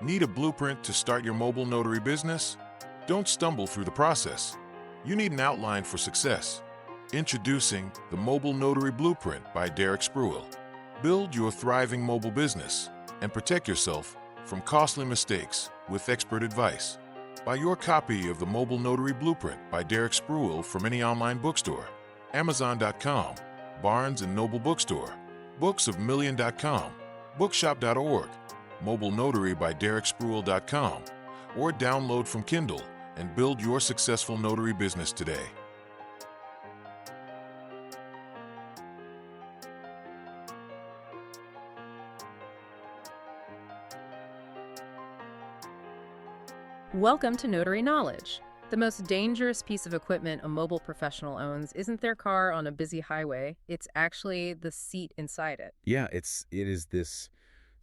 Need a blueprint to start your mobile notary business? Don't stumble through the process. You need an outline for success. Introducing the Mobile Notary Blueprint by Derek Spruill. Build your thriving mobile business and protect yourself from costly mistakes with expert advice. Buy your copy of the Mobile Notary Blueprint by Derek Spruill from any online bookstore, Amazon.com, Barnes & Noble Bookstore, booksofmillion.com, bookshop.org, Mobile Notary by DerekSpruill.com, or download from Kindle and build your successful notary business today. Welcome to Notary Knowledge. The most dangerous piece of equipment a mobile professional owns isn't their car on a busy highway. It's actually the seat inside it. Yeah, it is this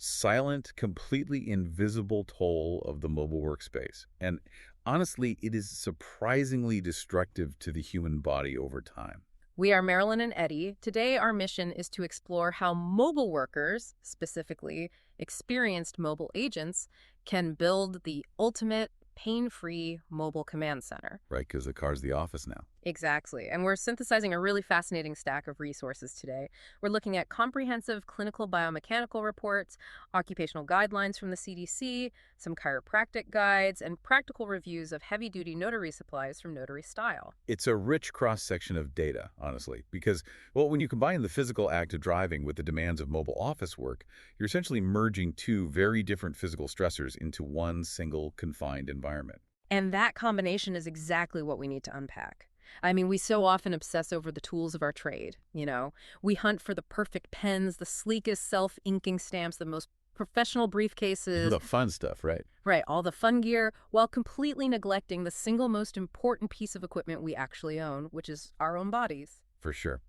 silent, completely invisible toll of the mobile workspace. And honestly, it is surprisingly destructive to the human body over time. We are Marylyn and Eddie. Today, our mission is to explore how mobile workers, specifically experienced mobile agents, can build the ultimate pain-free mobile command center. Right, because the car's the office now. Exactly. And we're synthesizing a really fascinating stack of resources today. We're looking at comprehensive clinical biomechanical reports, occupational guidelines from the CDC, some chiropractic guides, and practical reviews of heavy-duty notary supplies from Notary Style. It's a rich cross-section of data, honestly, because, well, when you combine the physical act of driving with the demands of mobile office work, you're essentially merging two very different physical stressors into one single confined environment. And that combination is exactly what we need to unpack. I mean, we so often obsess over the tools of our trade, you know. We hunt for the perfect pens, the sleekest self-inking stamps, the most professional briefcases. The fun stuff, right? Right, all the fun gear, while completely neglecting the single most important piece of equipment we actually own, which is our own bodies. For sure.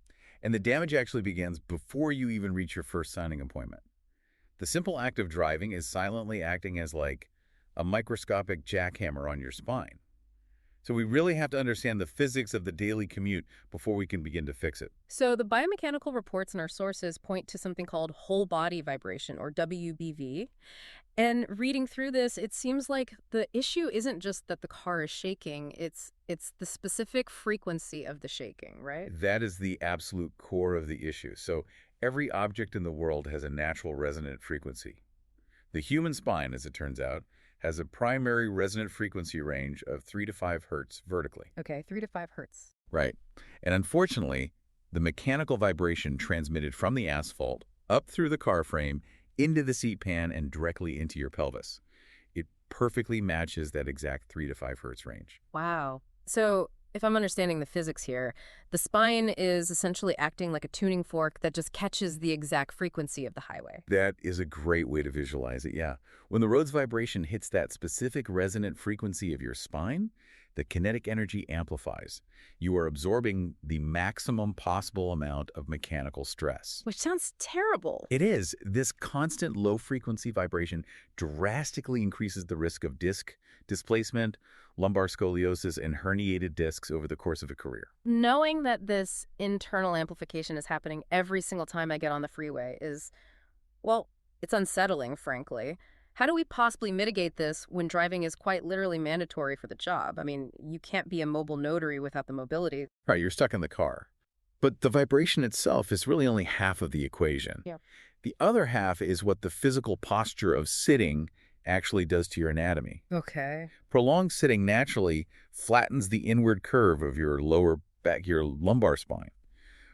And the damage actually begins before you even reach your first signing appointment. The simple act of driving is silently acting as like a microscopic jackhammer on your spine. So we really have to understand the physics of the daily commute before we can begin to fix it. So the biomechanical reports in our sources point to something called whole body vibration, or WBV. And reading through this, it seems like the issue isn't just that the car is shaking, it's the specific frequency of the shaking, right? That is the absolute core of the issue. So every object in the world has a natural resonant frequency. The human spine, as it turns out, has a primary resonant frequency range of 3 to 5 hertz vertically. Okay, 3 to 5 hertz. Right. And unfortunately, the mechanical vibration transmitted from the asphalt up through the car frame into the seat pan and directly into your pelvis. It perfectly matches that exact 3 to 5 hertz range. Wow. So if I'm understanding the physics here, the spine is essentially acting like a tuning fork that just catches the exact frequency of the highway. That is a great way to visualize it, yeah. When the road's vibration hits that specific resonant frequency of your spine, the kinetic energy amplifies. You are absorbing the maximum possible amount of mechanical stress. Which sounds terrible. It is. This constant low-frequency vibration drastically increases the risk of disc displacement, lumbar scoliosis, and herniated discs over the course of a career. Knowing that this internal amplification is happening every single time I get on the freeway is, well, it's unsettling, frankly. How do we possibly mitigate this when driving is quite literally mandatory for the job? I mean, you can't be a mobile notary without the mobility. Right, you're stuck in the car. But the vibration itself is really only half of the equation. Yeah. The other half is what the physical posture of sitting actually does to your anatomy. Okay. Prolonged sitting naturally flattens the inward curve of your lower back, your lumbar spine.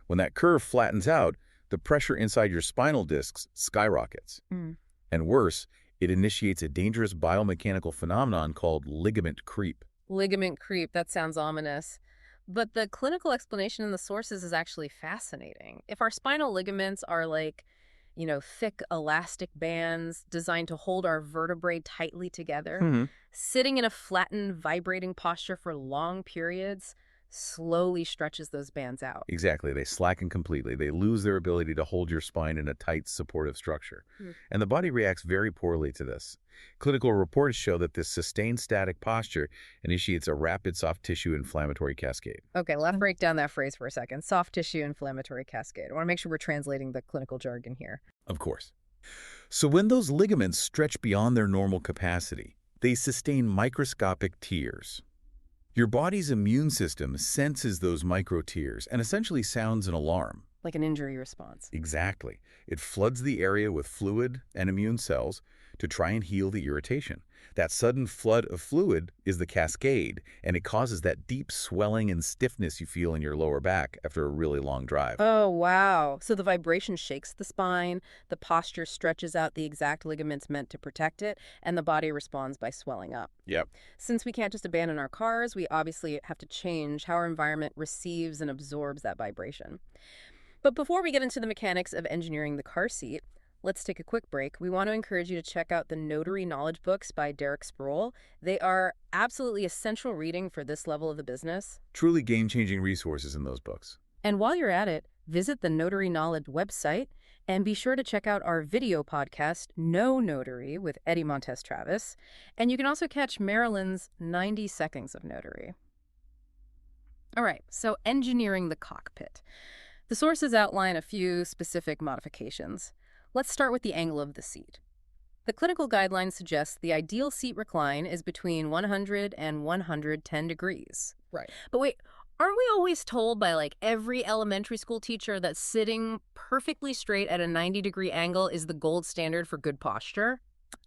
When that curve flattens out, the pressure inside your spinal discs skyrockets. And worse, it initiates a dangerous biomechanical phenomenon called ligament creep. Ligament creep, that sounds ominous. But the clinical explanation in the sources is actually fascinating. If our spinal ligaments are like, you know, thick elastic bands designed to hold our vertebrae tightly together, sitting in a flattened, vibrating posture for long periods slowly stretches those bands out. Exactly. They slacken completely. They lose their ability to hold your spine in a tight, supportive structure. And the body reacts very poorly to this. Clinical reports show that this sustained static posture initiates a rapid soft tissue inflammatory cascade. Okay, let's break down that phrase for a second. Soft tissue inflammatory cascade. I want to make sure we're translating the clinical jargon here. Of course. So when those ligaments stretch beyond their normal capacity, they sustain microscopic tears. Your body's immune system senses those micro tears and essentially sounds an alarm. Like an injury response. Exactly. It floods the area with fluid and immune cells to try and heal the irritation. That sudden flood of fluid is the cascade, and it causes that deep swelling and stiffness you feel in your lower back after a really long drive. Oh, wow. So the vibration shakes the spine, the posture stretches out the exact ligaments meant to protect it, and the body responds by swelling up. Yep. Since we can't just abandon our cars, we obviously have to change how our environment receives and absorbs that vibration. But before we get into the mechanics of engineering the car seat, let's take a quick break. We want to encourage you to check out the Notary Knowledge books by Derek Sproul. They are absolutely essential reading for this level of the business. Truly game-changing resources in those books. And while you're at it, visit the Notary Knowledge website and be sure to check out our video podcast, No Notary, with Eddie Montes Travis. And you can also catch Marylyn's 90 Seconds of Notary. All right, so engineering the cockpit. The sources outline a few specific modifications. Let's start with the angle of the seat. The clinical guidelines suggest the ideal seat recline is between 100 and 110 degrees. Right. But wait, aren't we always told by like every elementary school teacher that sitting perfectly straight at a 90-degree angle is the gold standard for good posture?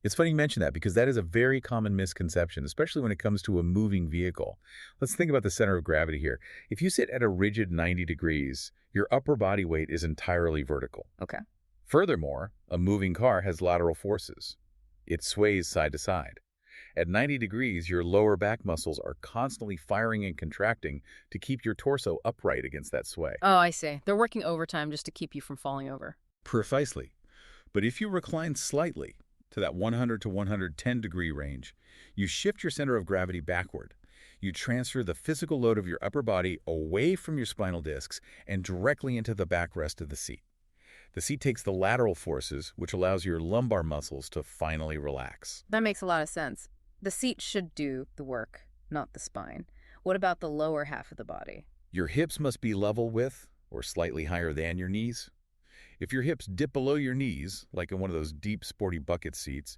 It's funny you mention that because that is a very common misconception, especially when it comes to a moving vehicle. Let's think about the center of gravity here. If you sit at a rigid 90 degrees, your upper body weight is entirely vertical. Okay. Furthermore, a moving car has lateral forces. It sways side to side. At 90 degrees, your lower back muscles are constantly firing and contracting to keep your torso upright against that sway. Oh, I see. They're working overtime just to keep you from falling over. Precisely. But if you recline slightly to that 100 to 110 degree range, you shift your center of gravity backward. You transfer the physical load of your upper body away from your spinal discs and directly into the backrest of the seat. The seat takes the lateral forces, which allows your lumbar muscles to finally relax. That makes a lot of sense. The seat should do the work, not the spine. What about the lower half of the body? Your hips must be level with, or slightly higher than, your knees. If your hips dip below your knees, like in one of those deep, sporty bucket seats,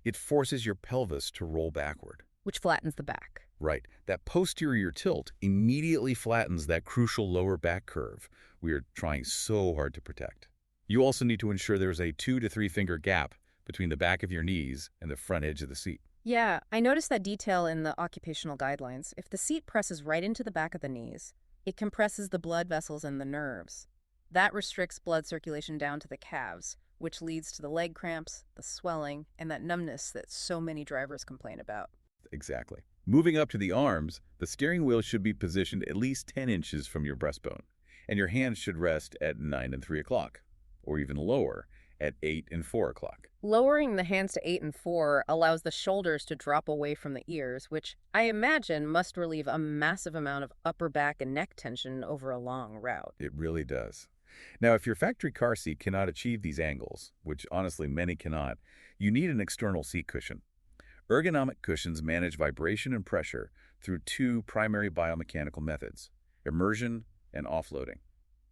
it forces your pelvis to roll backward. Which flattens the back. Right. That posterior tilt immediately flattens that crucial lower back curve we are trying so hard to protect. You also need to ensure there's a 2 to 3 finger gap between the back of your knees and the front edge of the seat. Yeah, I noticed that detail in the occupational guidelines. If the seat presses right into the back of the knees, it compresses the blood vessels and the nerves. That restricts blood circulation down to the calves, which leads to the leg cramps, the swelling, and that numbness that so many drivers complain about. Exactly. Moving up to the arms, the steering wheel should be positioned at least 10 inches from your breastbone, and your hands should rest at 9 and 3 o'clock, or even lower at 8 and 4 o'clock. Lowering the hands to 8 and 4 allows the shoulders to drop away from the ears, which I imagine must relieve a massive amount of upper back and neck tension over a long route. It really does. Now, if your factory car seat cannot achieve these angles, which honestly many cannot, you need an external seat cushion. Ergonomic cushions manage vibration and pressure through 2 primary biomechanical methods, immersion and offloading.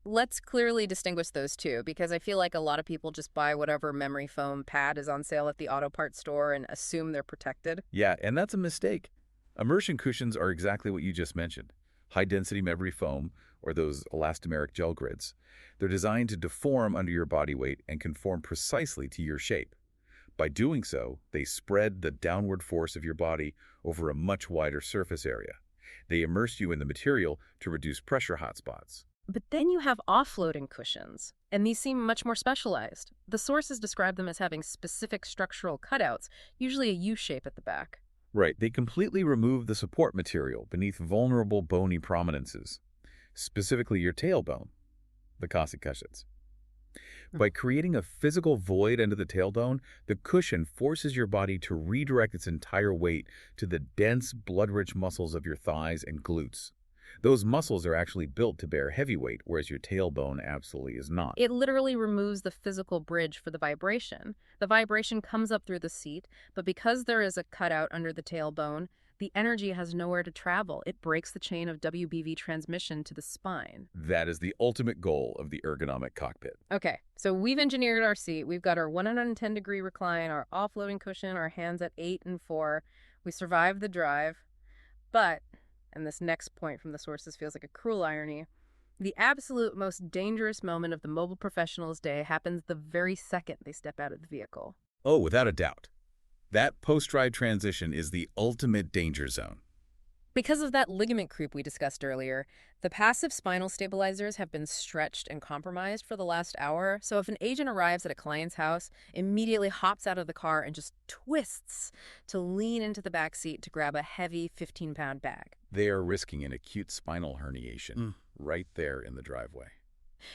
Let's clearly distinguish those two, because I feel like a lot of people just buy whatever memory foam pad is on sale at the auto parts store and assume they're protected. Yeah, and that's a mistake. Immersion cushions are exactly what you just mentioned. High-density memory foam, or those elastomeric gel grids. They're designed to deform under your body weight and conform precisely to your shape. By doing so, they spread the downward force of your body over a much wider surface area. They immerse you in the material to reduce pressure hotspots. But then you have offloading cushions, and these seem much more specialized. The sources describe them as having specific structural cutouts, usually a U shape at the back. Right, they completely remove the support material beneath vulnerable bony prominences, specifically your tailbone, the cossack cushions. By creating a physical void under the tailbone, the cushion forces your body to redirect its entire weight to the dense, blood-rich muscles of your thighs and glutes. Those muscles are actually built to bear heavy weight, whereas your tailbone absolutely is not. It literally removes the physical bridge for the vibration. The vibration comes up through the seat, but because there is a cutout under the tailbone, The energy has nowhere to travel. It breaks the chain of WBV transmission to the spine. That is the ultimate goal of the ergonomic cockpit. Okay, so we've engineered our seat. We've got our 110-degree recline, our offloading cushion, our hands at 8 and 4. We survived the drive. But, and this next point from the sources feels like a cruel irony, the absolute most dangerous moment of the mobile professional's day happens the very second they step out of the vehicle. Oh, without a doubt. That post-ride transition is the ultimate danger zone. Because of that ligament creep we discussed earlier, the passive spinal stabilizers have been stretched and compromised for the last hour, so if an agent arrives at a client's house, immediately hops out of the car and just twists to lean into the back seat to grab a heavy 15-pound bag. They are risking an acute spinal herniation right there in the driveway.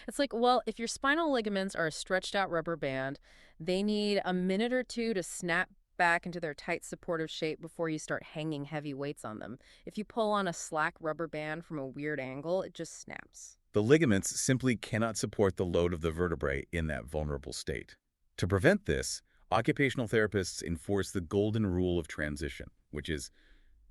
It's like, well, if your spinal ligaments are a stretched out rubber band, they need a minute or two to snap back into their tight supportive shape before you start hanging heavy weights on them. If you pull on a slack rubber band from a weird angle, it just snaps. The ligaments simply cannot support the load of the vertebrae in that vulnerable state. To prevent this, occupational therapists enforce the golden rule of transition, which is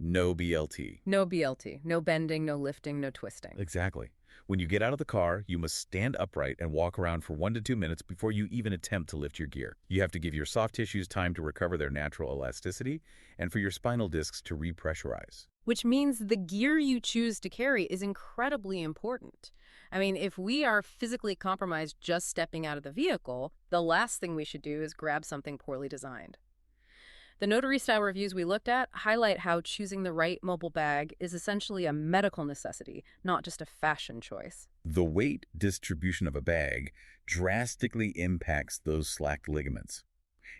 no BLT. No BLT. No bending, no lifting, no twisting. Exactly. When you get out of the car, you must stand upright and walk around for 1 to 2 minutes before you even attempt to lift your gear. You have to give your soft tissues time to recover their natural elasticity and for your spinal discs to repressurize. Which means the gear you choose to carry is incredibly important. I mean, if we are physically compromised just stepping out of the vehicle, the last thing we should do is grab something poorly designed. The notary-style reviews we looked at highlight how choosing the right mobile bag is essentially a medical necessity, not just a fashion choice. The weight distribution of a bag drastically impacts those slacked ligaments.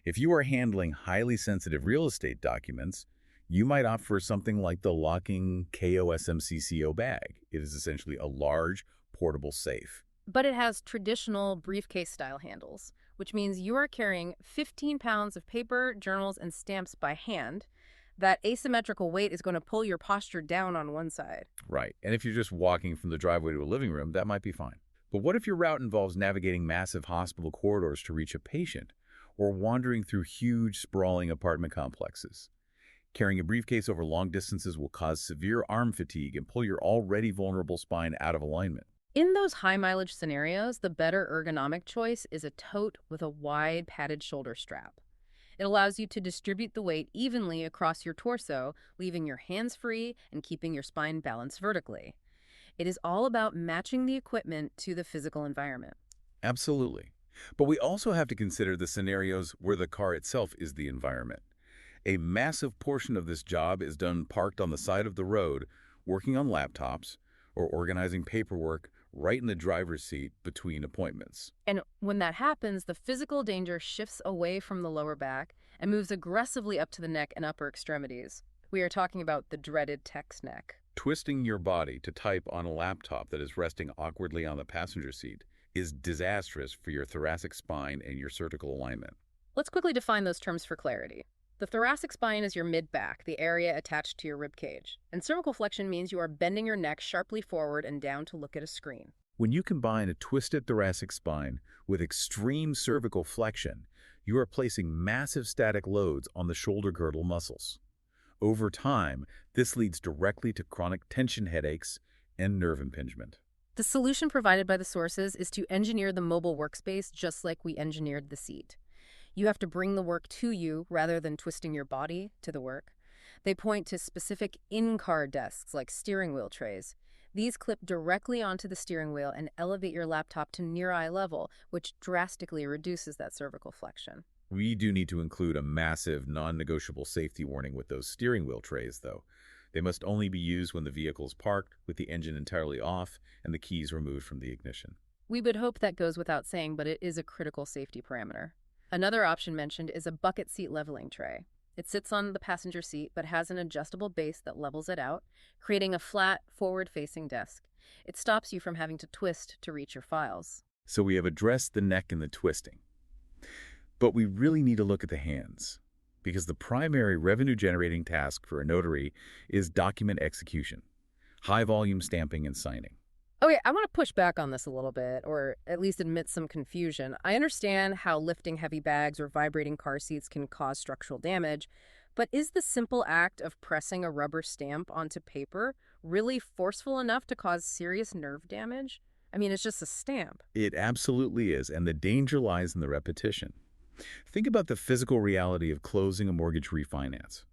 If you are handling highly sensitive real estate documents, you might opt for something like the locking KOSMCCO bag. It is essentially a large, portable safe. But it has traditional briefcase-style handles, which means you are carrying 15 pounds of paper, journals, and stamps by hand. That asymmetrical weight is going to pull your posture down on one side. Right. And if you're just walking from the driveway to a living room, that might be fine. But what if your route involves navigating massive hospital corridors to reach a patient, or wandering through huge, sprawling apartment complexes? Carrying a briefcase over long distances will cause severe arm fatigue and pull your already vulnerable spine out of alignment. In those high-mileage scenarios, the better ergonomic choice is a tote with a wide, padded shoulder strap. It allows you to distribute the weight evenly across your torso, leaving your hands free and keeping your spine balanced vertically. It is all about matching the equipment to the physical environment. Absolutely. But we also have to consider the scenarios where the car itself is the environment. A massive portion of this job is done parked on the side of the road, working on laptops, or organizing paperwork right in the driver's seat between appointments. And when that happens, the physical danger shifts away from the lower back and moves aggressively up to the neck and upper extremities. We are talking about the dreaded text neck. Twisting your body to type on a laptop that is resting awkwardly on the passenger seat is disastrous for your thoracic spine and your cervical alignment. Let's quickly define those terms for clarity. The thoracic spine is your mid-back, the area attached to your rib cage. And cervical flexion means you are bending your neck sharply forward and down to look at a screen. When you combine a twisted thoracic spine with extreme cervical flexion, you are placing massive static loads on the shoulder girdle muscles. Over time, this leads directly to chronic tension headaches and nerve impingement. The solution provided by the sources is to engineer the mobile workspace just like we engineered the seat. You have to bring the work to you rather than twisting your body to the work. They point to specific in-car desks like steering wheel trays. These clip directly onto the steering wheel and elevate your laptop to near eye level, which drastically reduces that cervical flexion. We do need to include a massive, non-negotiable safety warning with those steering wheel trays, though. They must only be used when the vehicle is parked, with the engine entirely off and the keys removed from the ignition. We would hope that goes without saying, but it is a critical safety parameter. Another option mentioned is a bucket seat leveling tray. It sits on the passenger seat but has an adjustable base that levels it out, creating a flat, forward-facing desk. It stops you from having to twist to reach your files. So we have addressed the neck and the twisting. But we really need to look at the hands, because the primary revenue-generating task for a notary is document execution, high-volume stamping and signing. Okay, I want to push back on this a little bit, or at least admit some confusion. I understand how lifting heavy bags or vibrating car seats can cause structural damage, But is the simple act of pressing a rubber stamp onto paper really forceful enough to cause serious nerve damage? I mean, it's just a stamp. It absolutely is, and the danger lies in the repetition. Think about the physical reality of closing a mortgage refinance.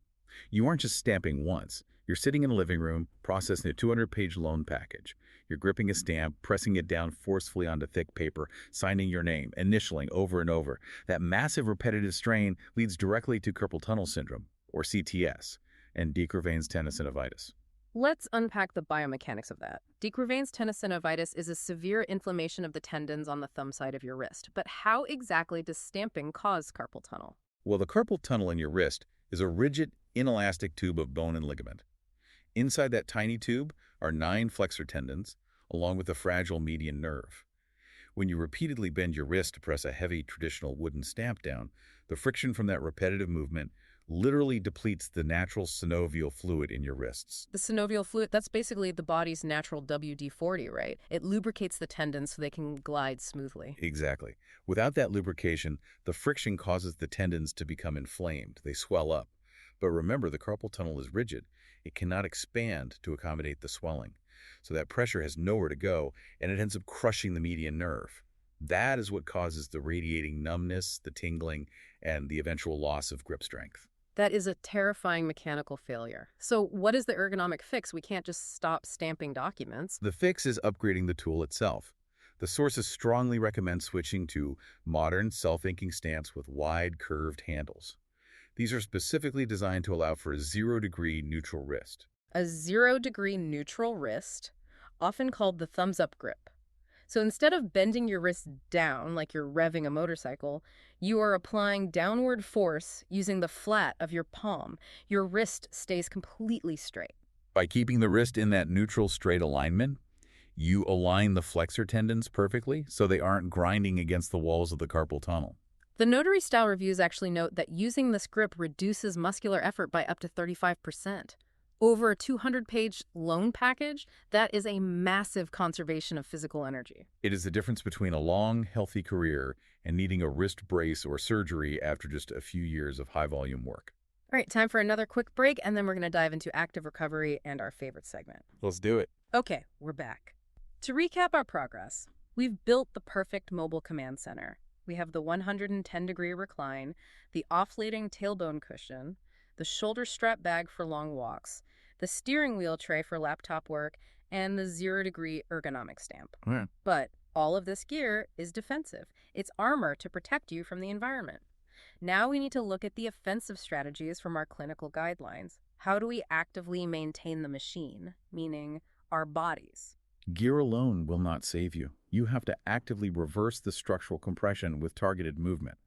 You aren't just stamping once. You're sitting in a living room, processing a 200-page loan package. You're gripping a stamp, pressing it down forcefully onto thick paper, signing your name, initialing over and over. That massive repetitive strain leads directly to carpal tunnel syndrome, or CTS, and Dequervain's tendinosynovitis. Let's unpack the biomechanics of that. Dequervain's tendinosynovitis is a severe inflammation of the tendons on the thumb side of your wrist. But how exactly does stamping cause carpal tunnel? Well, the carpal tunnel in your wrist is a rigid, inelastic tube of bone and ligament. Inside that tiny tube are 9 flexor tendons, along with a fragile median nerve. When you repeatedly bend your wrist to press a heavy, traditional wooden stamp down, the friction from that repetitive movement literally depletes the natural synovial fluid in your wrists. The synovial fluid, that's basically the body's natural WD-40, right? It lubricates the tendons so they can glide smoothly. Exactly. Without that lubrication, the friction causes the tendons to become inflamed. They swell up. But remember, the carpal tunnel is rigid. It cannot expand to accommodate the swelling. So that pressure has nowhere to go, and it ends up crushing the median nerve. That is what causes the radiating numbness, the tingling, and the eventual loss of grip strength. That is a terrifying mechanical failure. So what is the ergonomic fix? We can't just stop stamping documents. The fix is upgrading the tool itself. The sources strongly recommend switching to modern self-inking stamps with wide, curved handles. These are specifically designed to allow for a 0-degree neutral wrist. A 0-degree neutral wrist, often called the thumbs-up grip. So instead of bending your wrist down like you're revving a motorcycle, you are applying downward force using the flat of your palm. Your wrist stays completely straight. By keeping the wrist in that neutral, straight alignment, you align the flexor tendons perfectly so they aren't grinding against the walls of the carpal tunnel. The notary style reviews actually note that using this grip reduces muscular effort by up to 35%. Over a 200-page loan package, that is a massive conservation of physical energy. It is the difference between a long, healthy career and needing a wrist brace or surgery after just a few years of high-volume work. All right, time for another quick break, and then we're going to dive into active recovery and our favorite segment. Let's do it. Okay, we're back. To recap our progress, we've built the perfect mobile command center. We have the 110-degree recline, the offlating tailbone cushion, the shoulder strap bag for long walks, the steering wheel tray for laptop work, and the 0-degree ergonomic stamp. Yeah. But all of this gear is defensive. It's armor to protect you from the environment. Now we need to look at the offensive strategies from our clinical guidelines. How do we actively maintain the machine, meaning our bodies? Gear alone will not save you. You have to actively reverse the structural compression with targeted movement.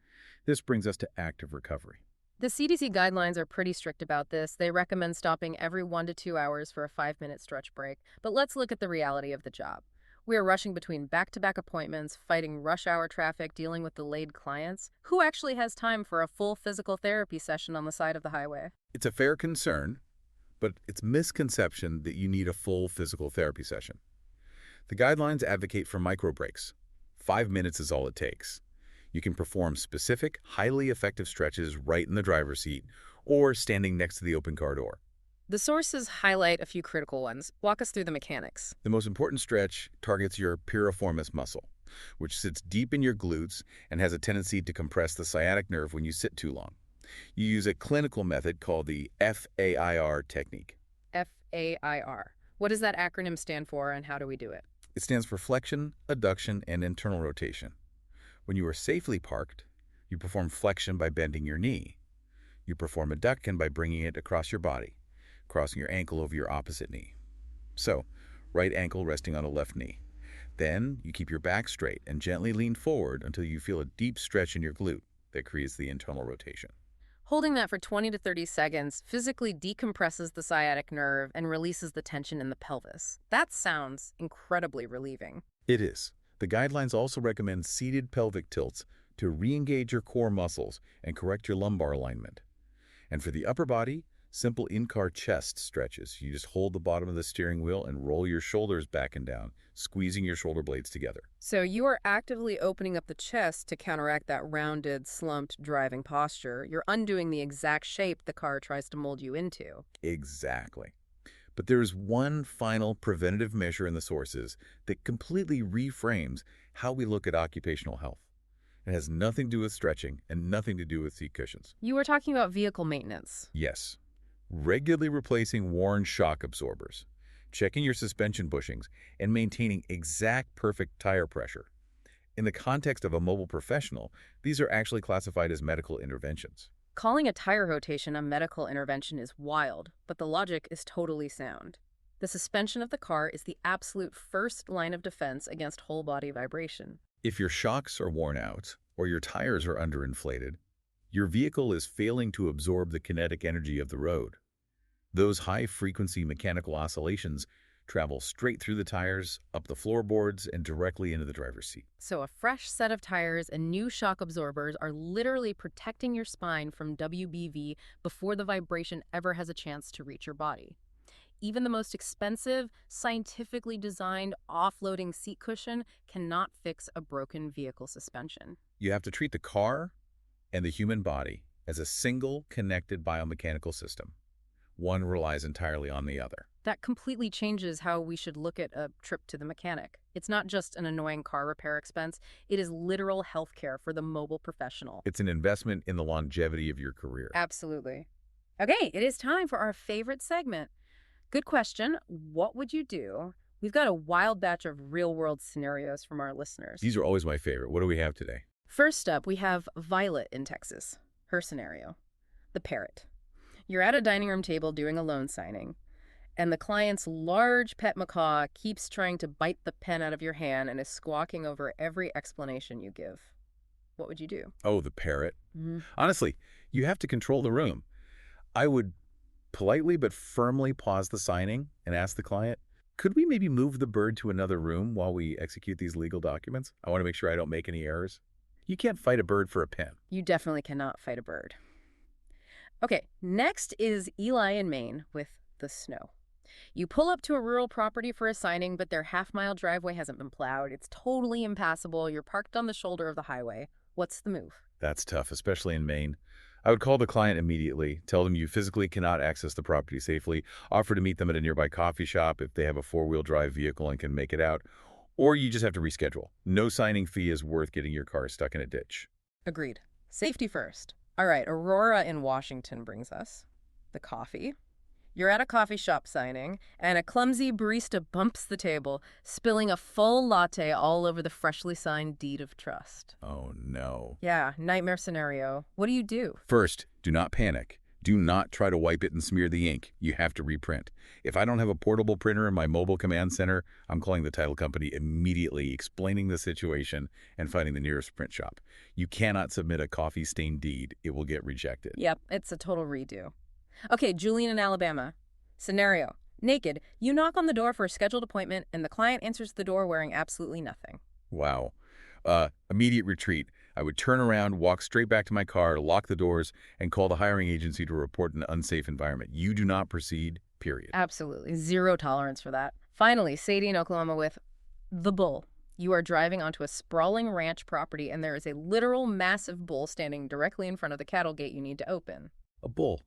This brings us to active recovery. The CDC guidelines are pretty strict about this. They recommend stopping every 1 to 2 hours for a 5-minute stretch break. But let's look at the reality of the job. We are rushing between back-to-back appointments, fighting rush hour traffic, dealing with delayed clients. Who actually has time for a full physical therapy session on the side of the highway? It's a fair concern, but it's misconception that you need a full physical therapy session. The guidelines advocate for micro breaks. 5 minutes is all it takes. You can perform specific, highly effective stretches right in the driver's seat or standing next to the open car door. The sources highlight a few critical ones. Walk us through the mechanics. The most important stretch targets your piriformis muscle, which sits deep in your glutes and has a tendency to compress the sciatic nerve when you sit too long. You use a clinical method called the FAIR technique. FAIR. What does that acronym stand for, and how do we do it? It stands for flexion, adduction, and internal rotation. When you are safely parked, you perform flexion by bending your knee. You perform adduction by bringing it across your body, crossing your ankle over your opposite knee. So, right ankle resting on the left knee. Then, you keep your back straight and gently lean forward until you feel a deep stretch in your glute that creates the internal rotation. Holding that for 20 to 30 seconds physically decompresses the sciatic nerve and releases the tension in the pelvis. That sounds incredibly relieving. It is. The guidelines also recommend seated pelvic tilts to re-engage your core muscles and correct your lumbar alignment. And for the upper body, Simple in-car chest stretches. You just hold the bottom of the steering wheel and roll your shoulders back and down, squeezing your shoulder blades together. So you are actively opening up the chest to counteract that rounded, slumped driving posture. You're undoing the exact shape the car tries to mold you into. Exactly. But there's one final preventative measure in the sources that completely reframes how we look at occupational health. It has nothing to do with stretching and nothing to do with seat cushions. You were talking about vehicle maintenance. Yes. Regularly replacing worn shock absorbers, checking your suspension bushings, and maintaining exact perfect tire pressure. In the context of a mobile professional, these are actually classified as medical interventions. Calling a tire rotation a medical intervention is wild, but the logic is totally sound. The suspension of the car is the absolute first line of defense against whole-body vibration. If your shocks are worn out or your tires are underinflated, your vehicle is failing to absorb the kinetic energy of the road. Those high-frequency mechanical oscillations travel straight through the tires, up the floorboards, and directly into the driver's seat. So a fresh set of tires and new shock absorbers are literally protecting your spine from WBV before the vibration ever has a chance to reach your body. Even the most expensive, scientifically designed offloading seat cushion cannot fix a broken vehicle suspension. You have to treat the car and the human body as a single connected biomechanical system. One relies entirely on the other. That completely changes how we should look at a trip to the mechanic. It's not just an annoying car repair expense. It is literal health care for the mobile professional. It's an investment in the longevity of your career. Absolutely. Okay, it is time for our favorite segment. Good question. What would you do? We've got a wild batch of real-world scenarios from our listeners. These are always my favorite. What do we have today? First up, we have Violet in Texas. Her scenario. The parrot. You're at a dining room table doing a loan signing, and the client's large pet macaw keeps trying to bite the pen out of your hand and is squawking over every explanation you give. What would you do? Oh, the parrot. Honestly, you have to control the room. I would politely but firmly pause the signing and ask the client, could we maybe move the bird to another room while we execute these legal documents? I want to make sure I don't make any errors. You can't fight a bird for a pen. You definitely cannot fight a bird. Okay, next is Eli in Maine with the snow. You pull up to a rural property for a signing, but their half-mile driveway hasn't been plowed. It's totally impassable. You're parked on the shoulder of the highway. What's the move? That's tough, especially in Maine. I would call the client immediately, tell them you physically cannot access the property safely, offer to meet them at a nearby coffee shop if they have a four-wheel drive vehicle and can make it out, or you just have to reschedule. No signing fee is worth getting your car stuck in a ditch. Agreed. Safety first. All right, Aurora in Washington brings us the coffee. You're at a coffee shop signing, and a clumsy barista bumps the table, spilling a full latte all over the freshly signed deed of trust. Oh, no. Yeah, nightmare scenario. What do you do? First, do not panic. Do not try to wipe it and smear the ink. You have to reprint. If I don't have a portable printer in my mobile command center, I'm calling the title company immediately, explaining the situation and finding the nearest print shop. You cannot submit a coffee-stained deed. It will get rejected. Yep, it's a total redo. Okay, Julian in Alabama. Scenario. Naked, you knock on the door for a scheduled appointment, and the client answers the door wearing absolutely nothing. Wow. Immediate retreat. I would turn around, walk straight back to my car, lock the doors, and call the hiring agency to report an unsafe environment. You do not proceed, period. Absolutely. Zero tolerance for that. Finally, Sadie in Oklahoma with the bull. You are driving onto a sprawling ranch property, and there is a literal massive bull standing directly in front of the cattle gate you need to open. A bull.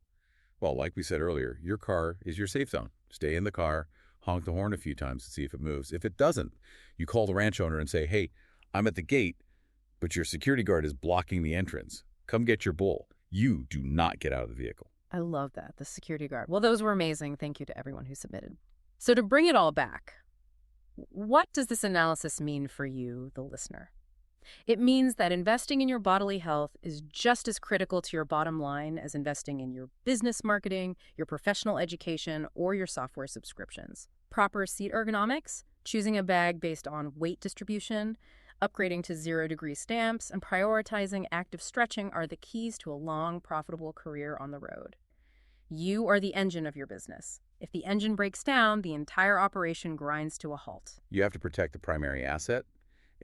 Well, like we said earlier, your car is your safe zone. Stay in the car, honk the horn a few times to see if it moves. If it doesn't, you call the ranch owner and say, hey, I'm at the gate, but your security guard is blocking the entrance. Come get your bull. You do not get out of the vehicle. I love that, the security guard. Well, those were amazing. Thank you to everyone who submitted. So to bring it all back, what does this analysis mean for you, the listener? It means that investing in your bodily health is just as critical to your bottom line as investing in your business marketing, your professional education, or your software subscriptions. Proper seat ergonomics, choosing a bag based on weight distribution, upgrading to 0-degree stamps, and prioritizing active stretching are the keys to a long, profitable career on the road. You are the engine of your business. If the engine breaks down, the entire operation grinds to a halt. You have to protect the primary asset.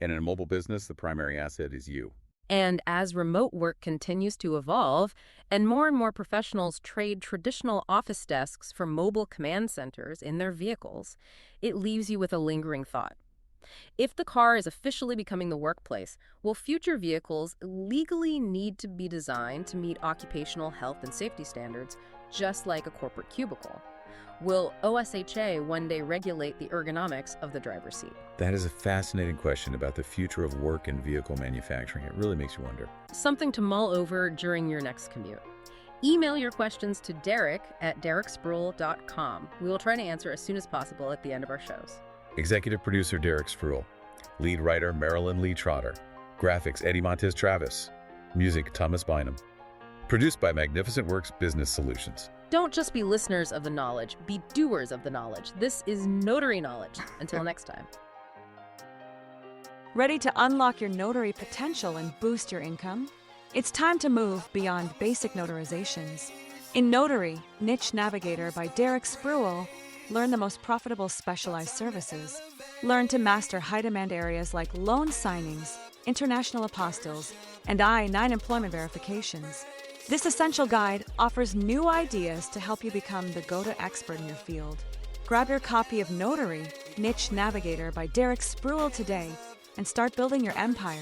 And in a mobile business, the primary asset is you. And as remote work continues to evolve, and more professionals trade traditional office desks for mobile command centers in their vehicles, it leaves you with a lingering thought. If the car is officially becoming the workplace, will future vehicles legally need to be designed to meet occupational health and safety standards, just like a corporate cubicle? Will OSHA one day regulate the ergonomics of the driver's seat? That is a fascinating question about the future of work in vehicle manufacturing. It really makes you wonder. Something to mull over during your next commute. Email your questions to Derek@DerekSpruill.com. We will try to answer as soon as possible at the end of our shows. Executive producer Derek Spruill. Lead writer Marylyn Lee Trotter. Graphics Eddie Montes Travis. Music Thomas Bynum. Produced by Magnificent Works Business Solutions. Don't just be listeners of the knowledge, be doers of the knowledge. This is Notary Knowledge. Until next time. Ready to unlock your notary potential and boost your income? It's time to move beyond basic notarizations. In Notary, Niche Navigator by Derek Spruill, learn the most profitable specialized services. Learn to master high-demand areas like loan signings, international apostilles, and I-9 employment verifications. This essential guide offers new ideas to help you become the go-to expert in your field. Grab your copy of Notary, Niche Navigator by Derek Spruill today and start building your empire.